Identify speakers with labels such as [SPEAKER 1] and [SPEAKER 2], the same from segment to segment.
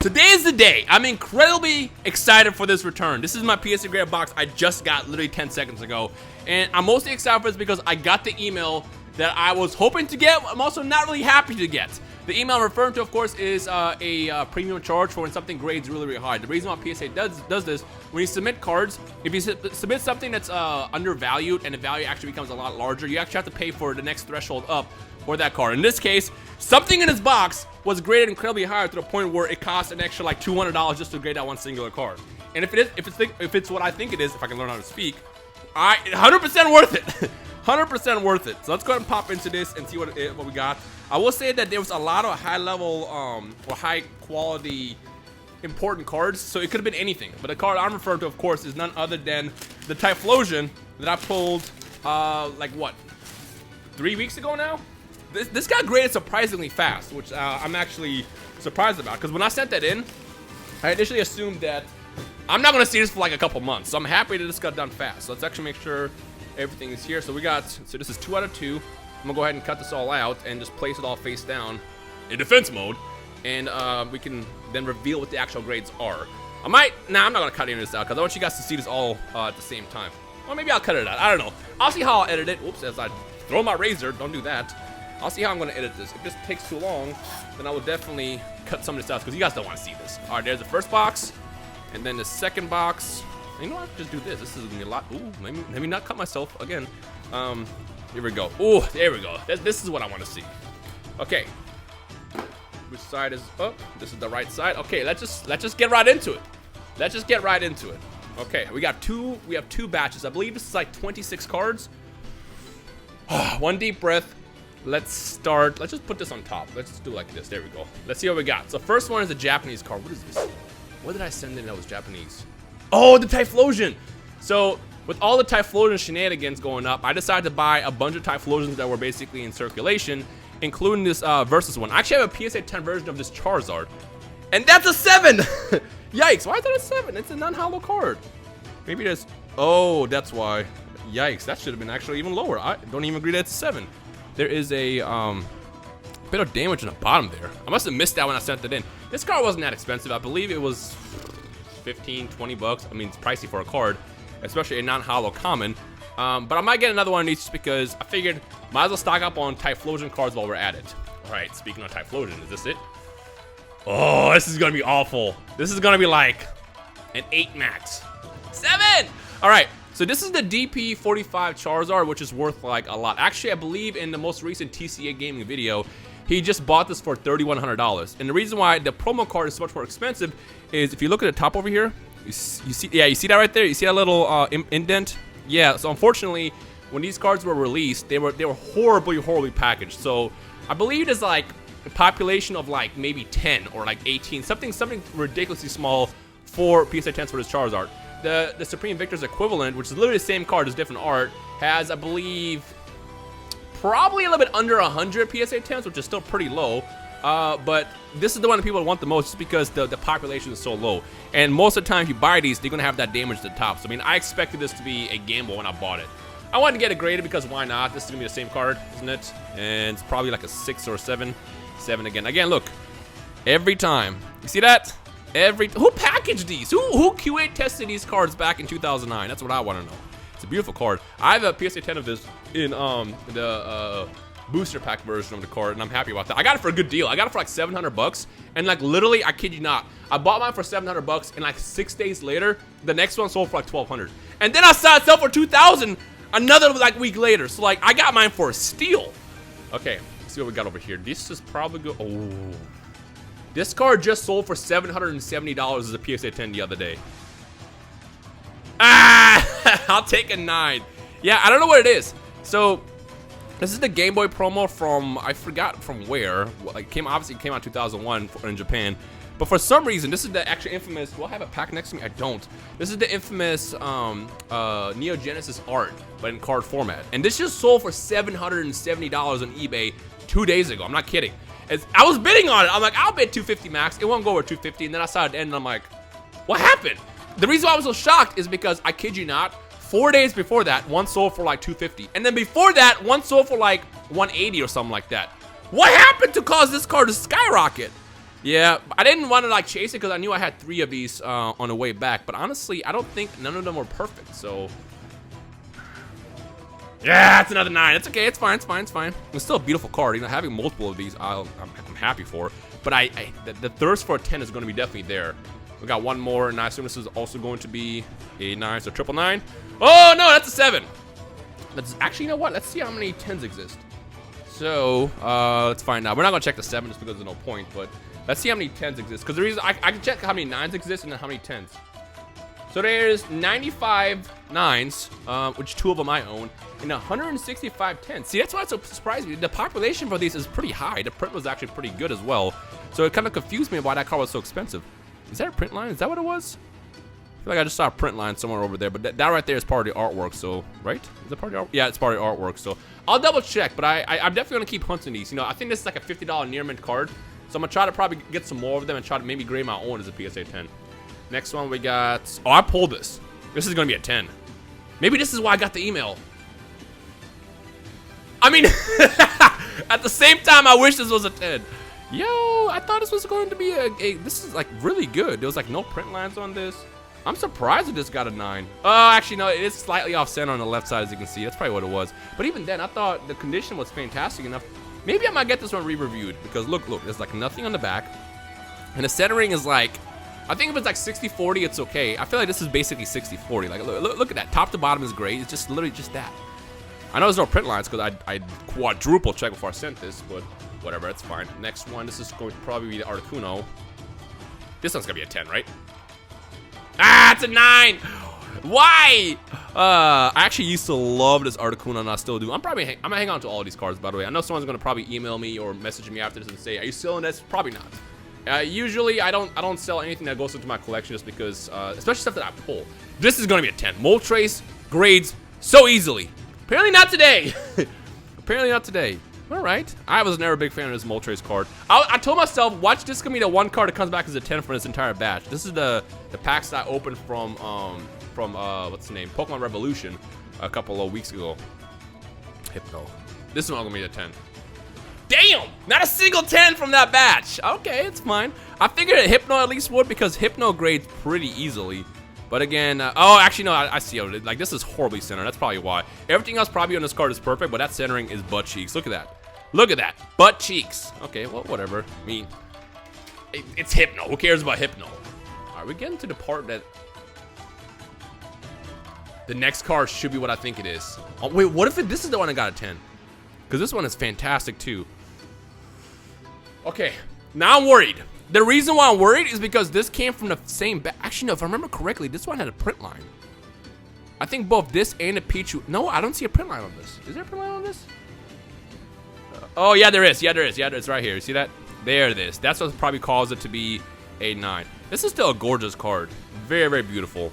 [SPEAKER 1] Today is the day. I'm incredibly excited for this return. This is my PSA grade box I just got literally 10 seconds ago. And I'm mostly excited for this because I got the email that I was hoping to get. I'm also not really happy to get. The email I'm referring to, of course, is a premium charge for when something grades really, really high. The reason why PSA does this, when you submit cards, if you submit something that's undervalued and the value actually becomes a lot larger, you actually have to pay for the next threshold up for that card. In this case, something in this box was graded incredibly high to the point where it cost an extra like $200 just to grade that one singular card. And if it's what I think it is, if I can learn how to speak, 100% worth it. 100% worth it. So let's go ahead and pop into this and see what we got. I will say that there was a lot of high level or high quality important cards, so it could have been anything. But the card I'm referring to, of course, is none other than the Typhlosion that I pulled like what, 3 weeks ago now? This got graded surprisingly fast, which I'm actually surprised about, because when I sent that in, I initially assumed that I'm not gonna see this for like a couple months. So I'm happy that this got done fast. So let's actually make sure everything is here. So this is 2 out of 2. I'm gonna go ahead and cut this all out and just place it all face down in defense mode, and we can then reveal what the actual grades are. I'm not gonna cut any of this out because I want you guys to see this all at the same time. Or maybe I'll cut it out. I don't know. I'll see how I'll edit it. Oops, as I throw my razor, don't do that. I'll see how I'm gonna edit this. If this takes too long, then I will definitely cut some of this out because you guys don't want to see this. All right, there's the first box, and then the second box. You know what? Just do this. This is gonna be a lot. Ooh, let me not cut myself again. Here we go. Ooh, there we go. This is what I want to see. Okay. Which side is up? This is the right side. Okay, let's just get right into it. Let's just get right into it. Okay, we have two batches. I believe this is like 26 cards. One deep breath. Let's start. Let's just put this on top. Let's just do like this. There we go. Let's see what we got. So first one is a Japanese card. What is this? What did I send in that was Japanese? Oh, the Typhlosion. So with all the Typhlosion shenanigans going up, I decided to buy a bunch of Typhlosions that were basically in circulation, including this versus one. I actually have a PSA 10 version of this Charizard, and that's a 7. Yikes! Why is that a 7? It's a non-hollow card. Maybe there's. Oh, that's why. Yikes! That should have been actually even lower. I don't even agree that it's a 7. There is a bit of damage on the bottom there. I must have missed that when I sent it in. This card wasn't that expensive. I believe it was 15, 20 bucks. I mean, it's pricey for a card, especially a non-hollow common. But I might get another one of these just because I figured might as well stock up on Typhlosion cards while we're at it. All right, speaking of Typhlosion, is this it? Oh, this is gonna be awful. This is gonna be like an 8 max. 7! All right. So this is the DP45 Charizard, which is worth like a lot. Actually, I believe in the most recent TCA gaming video, he just bought this for $3,100. And the reason why the promo card is so much more expensive is if you look at the top over here, you see that right there? You see that little indent? Yeah, so unfortunately, when these cards were released, they were horribly packaged. So I believe there's like a population of like maybe 10 or like 18, something ridiculously small for PSA 10s for this Charizard. The Supreme Victor's equivalent, which is literally the same card, just different art, has, I believe, probably a little bit under 100 PSA 10s, which is still pretty low. But this is the one that people want the most just because the population is so low. And most of the time, if you buy these, they're going to have that damage to the top. So, I mean, I expected this to be a gamble when I bought it. I wanted to get it graded because why not? This is going to be the same card, isn't it? And it's probably like a 6 or 7. 7 again. Again, look. Every time. You see that? Who packaged these? Who QA tested these cards back in 2009? That's what I want to know. It's a beautiful card. I have a PSA 10 of this in the booster pack version of the card, and I'm happy about that. I got it for a good deal. I got it for like 700 bucks, and like literally, I kid you not, I bought mine for 700 bucks, and like 6 days later, the next one sold for like 1,200, and then I saw it sell for 2,000 another like week later. So like I got mine for a steal. Okay, let's see what we got over here. This is probably good. Oh. This card just sold for $770 as a PSA 10 the other day. Ah! I'll take a 9. Yeah, I don't know what it is. So, this is the Game Boy promo from, I forgot from where. Like, obviously it came out in 2001 in Japan. But for some reason, this is the actual infamous, do I have a pack next to me? I don't. This is the infamous Neo Genesis art, but in card format. And this just sold for $770 on eBay 2 days ago. I'm not kidding. I was bidding on it. I'm like, I'll bid 250 max. It won't go over 250. And then I saw it end, and I'm like, what happened? The reason why I was so shocked is because, I kid you not, 4 days before that, one sold for like 250. And then before that, one sold for like 180 or something like that. What happened to cause this card to skyrocket? Yeah, I didn't want to like chase it because I knew I had 3 of these on the way back. But honestly, I don't think none of them were perfect. So yeah, it's another 9. It's okay. It's fine. It's fine. It's fine. It's still a beautiful card. You know, having multiple of these, I'm happy for. But the thirst for a 10 is going to be definitely there. We got one more, and I assume this is also going to be a 9, so 999. Oh no, that's a 7. That's actually, you know what? Let's see how many 10s exist. So let's find out. We're not gonna check the 7 just because there's no point, but let's see how many 10s exist. Because the reason I can check how many 9s exist and then how many 10s. So there's 95 9s, which 2 of them I own, and 165 10s. See, that's why it's so surprising. The population for these is pretty high. The print was actually pretty good as well. So it kind of confused me why that card was so expensive. Is that a print line? Is that what it was? I feel like I just saw a print line somewhere over there, but that right there is part of the artwork, so, right? Is it part of the artwork? Yeah, it's part of the artwork, so I'll double check, but I'm definitely gonna keep hunting these. You know, I think this is like a $50 near mint card, so I'm gonna try to probably get some more of them and try to maybe grade my own as a PSA 10. Next one we got, oh, I pulled this. This is gonna be a 10. Maybe this is why I got the email. I mean, at the same time, I wish this was a 10. Yo, I thought this was going to be this is like really good. There was like no print lines on this. I'm surprised that this got a 9. Oh, actually, no, it is slightly off center on the left side, as you can see. That's probably what it was. But even then, I thought the condition was fantastic enough. Maybe I might get this one re-reviewed because look, there's like nothing on the back. And the centering is like, I think if it's like 60-40, it's okay. I feel like this is basically 60-40. Like, look at that. Top to bottom is great. It's just literally just that. I know there's no print lines because I quadruple checked before I sent this, but whatever, it's fine. Next one, this is going to probably be the Articuno. This one's gonna be a 10, right? Ah, it's a 9. Why? I actually used to love this Articuno, and I still do. I'm gonna hang on to all of these cards, by the way. I know someone's gonna probably email me or message me after this and say, "Are you selling this?" Probably not. Usually, I don't sell anything that goes into my collection just because, especially stuff that I pull. This is gonna be a 10. Moltres grades so easily. Apparently not today. Apparently not today. All right. I was never a big fan of this Moltres card. I told myself, watch, this is gonna be the one card that comes back as a 10 for this entire batch. This is the packs that I opened from what's the name? Pokemon Revolution a couple of weeks ago. Hypno. This one gonna be a 10. Damn! Not a single 10 from that batch. Okay, it's fine. I figured a Hypno at least would because Hypno grades pretty easily. But again, oh, actually, no, I see it. Like, this is horribly centered. That's probably why. Everything else probably on this card is perfect, but that centering is butt cheeks. Look at that. Look at that. Butt cheeks. Okay, well, whatever. I mean, it's Hypno. Who cares about Hypno? All right, we're getting to the part that the next card should be what I think it is. Oh, wait, what if this is the one that got a 10? Because this one is fantastic, too. Okay, now I'm worried. The reason why I'm worried is because this came from the same actually, no, if I remember correctly, this one had a print line. I think both this and the Pichu. No, I don't see a print line on this. Is there a print line on this? Oh, yeah, there is. Yeah, there is. Yeah, it's right here. You see that? There it is. That's what probably caused it to be a 9. This is still a gorgeous card. Very, very beautiful.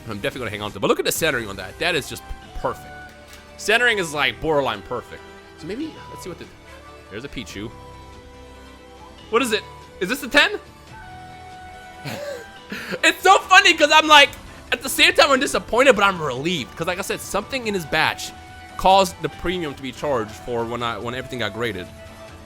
[SPEAKER 1] I'm definitely going to hang on to it. But look at the centering on that. That is just perfect. Centering is like borderline perfect. So maybe, let's see what there's a Pichu. What is it? Is this a 10? It's so funny because I'm like, at the same time I'm disappointed, but I'm relieved. Because like I said, something in this batch caused the premium to be charged for when everything got graded.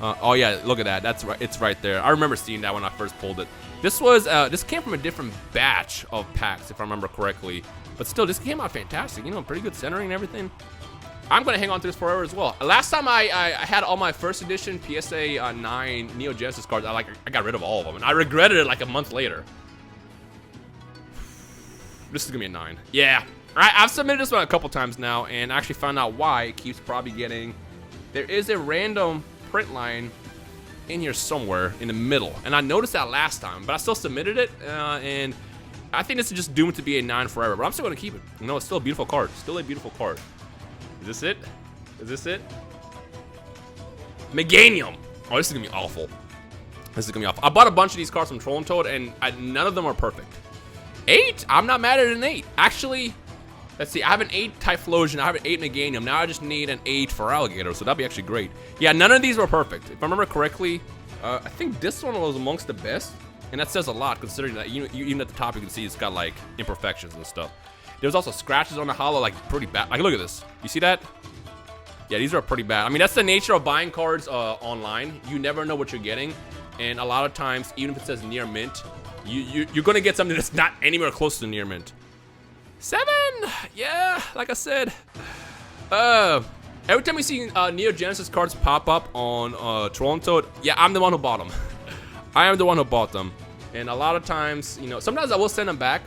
[SPEAKER 1] Oh yeah, look at that. That's right. It's right there. I remember seeing that when I first pulled it. This was this came from a different batch of packs, if I remember correctly. But still, this came out fantastic. You know, pretty good centering and everything. I'm gonna hang on to this forever as well. Last time I had all my first edition PSA 9 Neo Genesis cards, I got rid of all of them, and I regretted it like a month later. This is gonna be a 9. Yeah, I've submitted this one a couple times now, and actually found out why it keeps probably getting. There is a random print line in here somewhere in the middle, and I noticed that last time, but I still submitted it, and I think this is just doomed to be a 9 forever. But I'm still gonna keep it. You know, it's still a beautiful card. Still a beautiful card. Is this it? Is this it? Meganium. Oh, this is gonna be awful. This is gonna be awful. I bought a bunch of these cards from Troll and Toad, and none of them are perfect. 8? I'm not mad at an 8. Actually, let's see. I have an 8 Typhlosion. I have an 8 Meganium. Now I just need an 8 for Alligator, so that'd be actually great. Yeah, none of these were perfect. If I remember correctly, I think this one was amongst the best, and that says a lot considering that even at the top you can see it's got like imperfections and stuff. There's also scratches on the hollow, like pretty bad. Like, look at this. You see that? Yeah, these are pretty bad. I mean, that's the nature of buying cards online. You never know what you're getting. And a lot of times, even if it says near mint, you're gonna get something that's not anywhere close to near mint. 7, yeah, like I said. Every time we see Neo Genesis cards pop up on Troll and Toad, yeah, I'm the one who bought them. I am the one who bought them. And a lot of times, you know, sometimes I will send them back,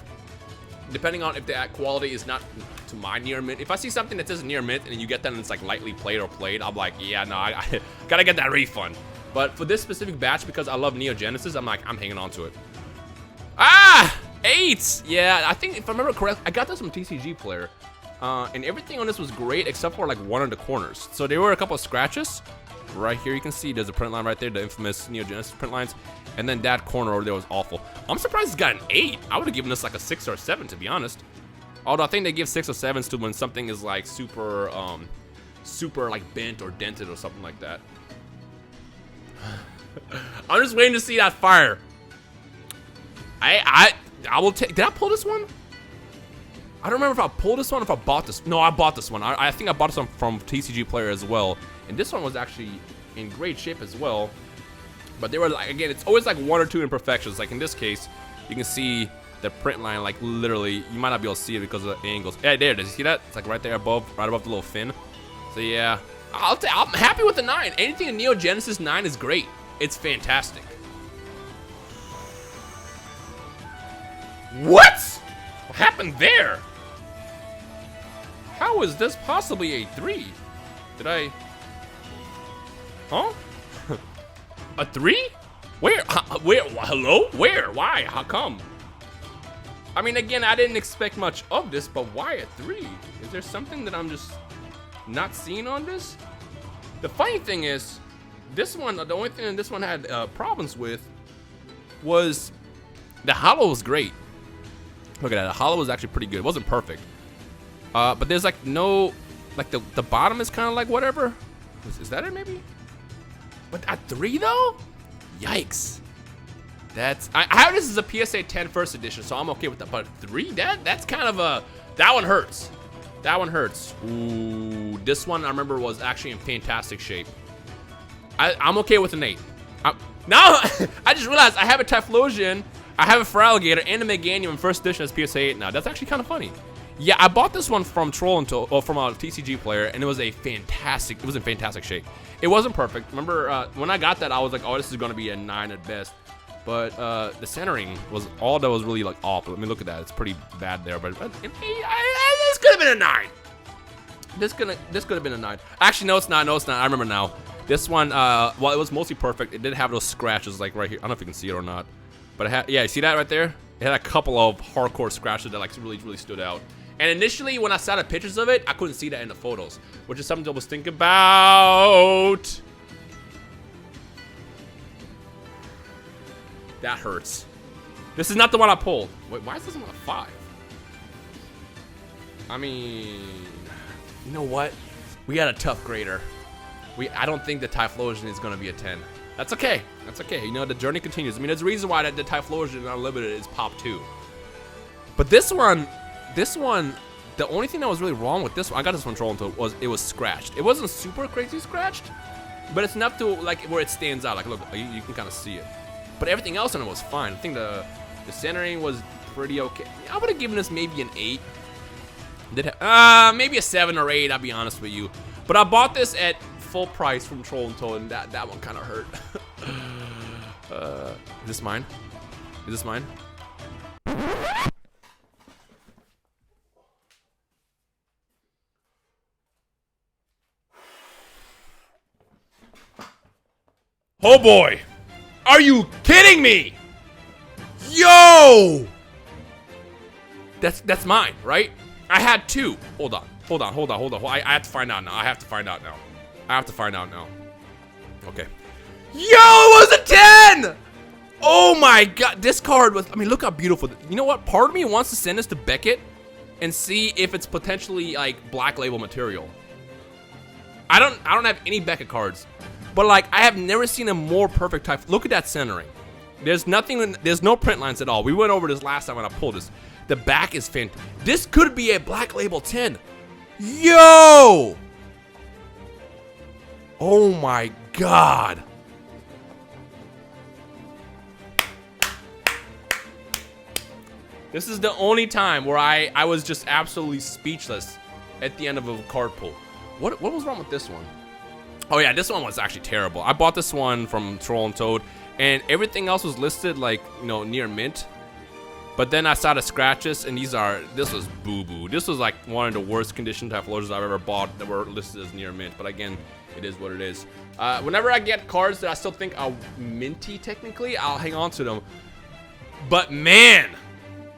[SPEAKER 1] depending on if the quality is not to my near mint. If I see something that says near mint and you get that and it's like lightly played or played, I'm like, yeah, no, I gotta get that refund. But for this specific batch, because I love Neo Genesis, I'm like, I'm hanging on to it. Ah, 8. Yeah, I think if I remember correctly, I got this from TCG Player. And everything on this was great except for like one of the corners. So there were a couple of scratches. Right here you can see there's a print line right there, the infamous Neo Genesis print lines. And then that corner over there was awful. I'm surprised it's got an 8. I would have given this like a 6 or a 7, to be honest. Although I think they give 6 or 7s to when something is like super like bent or dented or something like that. I'm just waiting to see that fire. I will take. Did I pull this one? I don't remember if I pulled this one or if I bought this. No, I bought this one. I think I bought this one from TCG Player as well. And this one was actually in great shape as well. But they were like, again, it's always like 1 or 2 imperfections. Like in this case, you can see the print line, like literally, you might not be able to see it because of the angles. Yeah, there it is. You see that? It's like right there above, right above the little fin. So yeah, I'm happy with the 9. Anything in Neo Genesis 9 is great. It's fantastic. What? What happened there? How is this possibly a 3? Did I? Huh? A 3? Where? Where? Hello? Where? Why? How come? I mean, again, I didn't expect much of this, but why a 3? Is there something that I'm just not seeing on this? The funny thing is, this one, the only thing this one had problems with was the hollow was great. Look at that. The hollow was actually pretty good. It wasn't perfect. But there's like no, like the bottom is kind of like whatever. Is that it maybe? But at 3 though? Yikes. That's, I have this as a PSA 10 first edition, so I'm okay with that. But 3, that's kind of a, that one hurts. That one hurts. Ooh, this one I remember was actually in fantastic shape. I'm okay with an 8. Now, I just realized I have a Typhlosion, I have a Feraligatr, and a Meganium in first edition as PSA 8 now. That's actually kind of funny. Yeah, I bought this one from Troll and Toad, or from a TCG Player, and it was in fantastic shape. It wasn't perfect. Remember, when I got that, I was like, oh, this is going to be a 9 at best. But the centering was all that was really like off. Let me look at that. It's pretty bad there, but this could have been a 9. This could have been a 9. Actually, no, it's not. No, it's not. I remember now. This one, while it was mostly perfect, it did have those scratches like right here. I don't know if you can see it or not, but it had, yeah, you see that right there? It had a couple of hardcore scratches that like really stood out. And initially, when I saw the pictures of it, I couldn't see that in the photos, which is something I was thinking about. That hurts. This is not the one I pulled. Wait, why is this one a 5? I mean, you know what? We got a tough grader. I don't think the Typhlosion is going to be a 10. That's okay. That's okay. You know, the journey continues. I mean, there's a reason why the Typhlosion Unlimited is pop 2. But this one, the only thing that was really wrong with this one, I got this one Troll into was it was scratched. It wasn't super crazy scratched, but it's enough to like where it stands out. Like, look, you can kind of see it. But everything else in it was fine. I think the centering was pretty okay. I would have given this maybe an 8. Maybe a 7 or 8. I'll be honest with you. But I bought this at full price from Troll and Toad, and that one kind of hurt. Is this mine? Is this mine? Oh boy! Are you kidding me? Yo! That's mine, right? I had 2. Hold on. I have to find out now. I have to find out now. Okay. Yo, it was a 10! Oh my god, this card was, I mean, look how beautiful. You know what? Part of me wants to send this to Beckett and see if it's potentially like black label material. I don't have any Beckett cards, but like I have never seen a more perfect type. Look at that centering. There's no print lines at all. We went over this last time when I pulled this. The back is fantastic. This could be a black label 10. Yo! Oh my god. This is the only time where I was just absolutely speechless at the end of a card pull. What was wrong with this one? Oh yeah, this one was actually terrible. I bought this one from Troll and Toad, and everything else was listed like, you know, near mint. But then I saw the scratches, and this was boo-boo. This was like one of the worst condition Typhlosions I've ever bought that were listed as near mint. But again, it is what it is. Whenever I get cards that I still think are minty technically, I'll hang on to them. But man,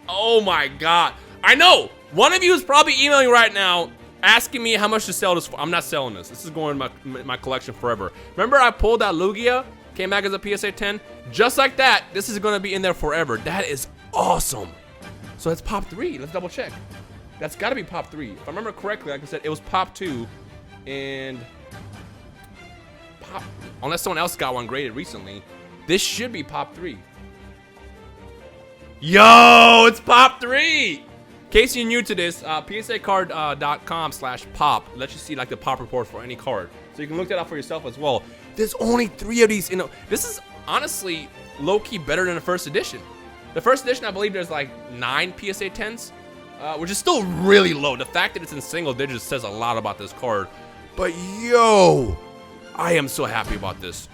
[SPEAKER 1] oh my god. I know, one of you is probably emailing right now asking me how much to sell this for. I'm not selling this. This is going in my collection forever. Remember I pulled that Lugia, came back as a PSA 10? Just like that, this is going to be in there forever. That is awesome. So that's pop 3. Let's double check. That's got to be pop 3. If I remember correctly, like I said, it was pop 2. And pop, unless someone else got one graded recently, this should be pop 3. Yo, it's pop 3. In case you're new to this, PSAcard.com/pop lets you see like the pop report for any card. So you can look that up for yourself as well. There's only 3 of these. You know, this is honestly low-key better than the first edition. The first edition, I believe there's like 9 PSA 10s, which is still really low. The fact that it's in single digits says a lot about this card. But yo, I am so happy about this.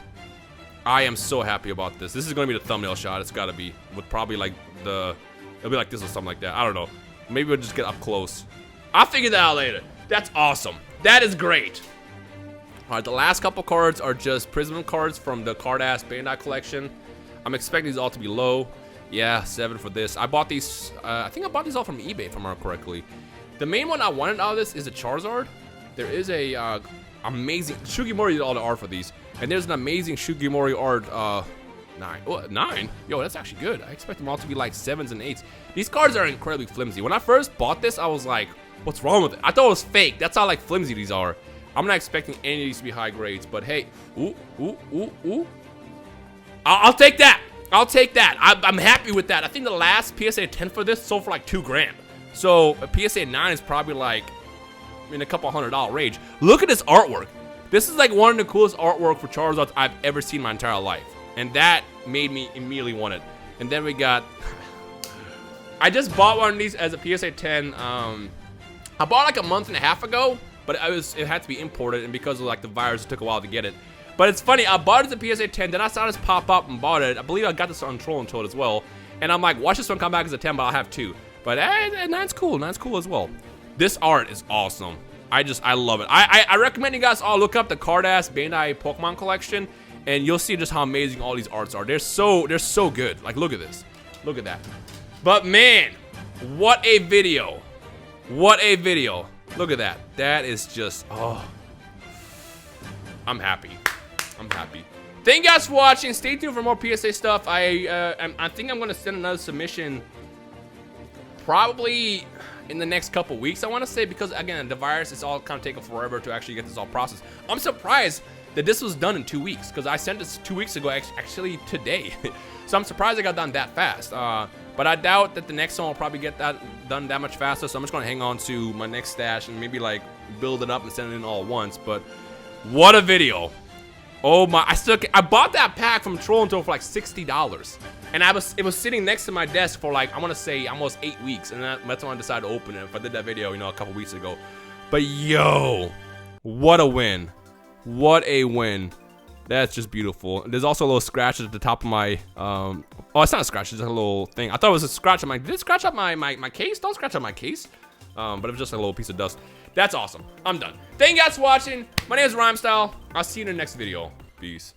[SPEAKER 1] I am so happy about this. This is going to be the thumbnail shot. It's got to be with probably like it'll be like this or something like that. I don't know. Maybe we'll just get up close. I'll figure that out later. That's awesome. That is great. All right, the last couple cards are just Prism cards from the Cardass Bandai collection. I'm expecting these all to be low. Yeah, 7 for this. I bought these, I think I bought these all from eBay if I remember correctly. The main one I wanted out of this is a Charizard. There is a amazing, Shugemori did all the art for these. And there's an amazing Shugemori art, 9. Oh, 9? Yo, that's actually good. I expect them all to be like 7s and 8s. These cards are incredibly flimsy. When I first bought this, I was like, what's wrong with it? I thought it was fake. That's how like flimsy these are. I'm not expecting any of these to be high grades, but hey, ooh. I'll take that. I'll take that. I'm happy with that. I think the last PSA 10 for this sold for like $2 grand. So a PSA 9 is probably like in a couple $100 range. Look at this artwork. This is like one of the coolest artwork for Charizard I've ever seen in my entire life. And that made me immediately want it. And then we got, I just bought one of these as a PSA 10. I bought like a month and a half ago, but it had to be imported, and because of like the virus, it took a while to get it. But it's funny, I bought it as a PSA 10, then I saw this pop up and bought it. I believe I got this on Troll and Toad as well. And I'm like, watch this one come back as a 10, but I'll have 2. But 9's cool, 9's cool as well. This art is awesome. I love it. I recommend you guys all look up the Cardass Bandai Pokemon collection, and you'll see just how amazing all these arts are. They're so good. Like, look at this. Look at that. But man, what a video. What a video. Look at that. That is just, oh. I'm happy. I'm happy. Thank you guys for watching. Stay tuned for more PSA stuff. I think I'm going to send another submission probably in the next couple weeks, I want to say, because again, the virus is all kind of taking forever to actually get this all processed. I'm surprised that this was done in 2 weeks, because I sent this 2 weeks ago, actually today. So I'm surprised it got done that fast. But I doubt that the next one will probably get that done that much faster. So I'm just going to hang on to my next stash and maybe like build it up and send it in all at once. But what a video. Oh my, I bought that pack from Troll and Toad for like $60. And it was sitting next to my desk for like, I want to say almost 8 weeks. And that's when I decided to open it. If I did that video, you know, a couple weeks ago. But yo, what a win. What a win. That's just beautiful. There's also a little scratch at the top of my, oh, it's not a scratch, it's just a little thing. I thought it was a scratch on did it scratch up my case? Don't scratch up my case. But it was just a little piece of dust. That's awesome. I'm done. Thank you guys for watching. My name is Rhymestyle. I'll see you in the next video. Peace.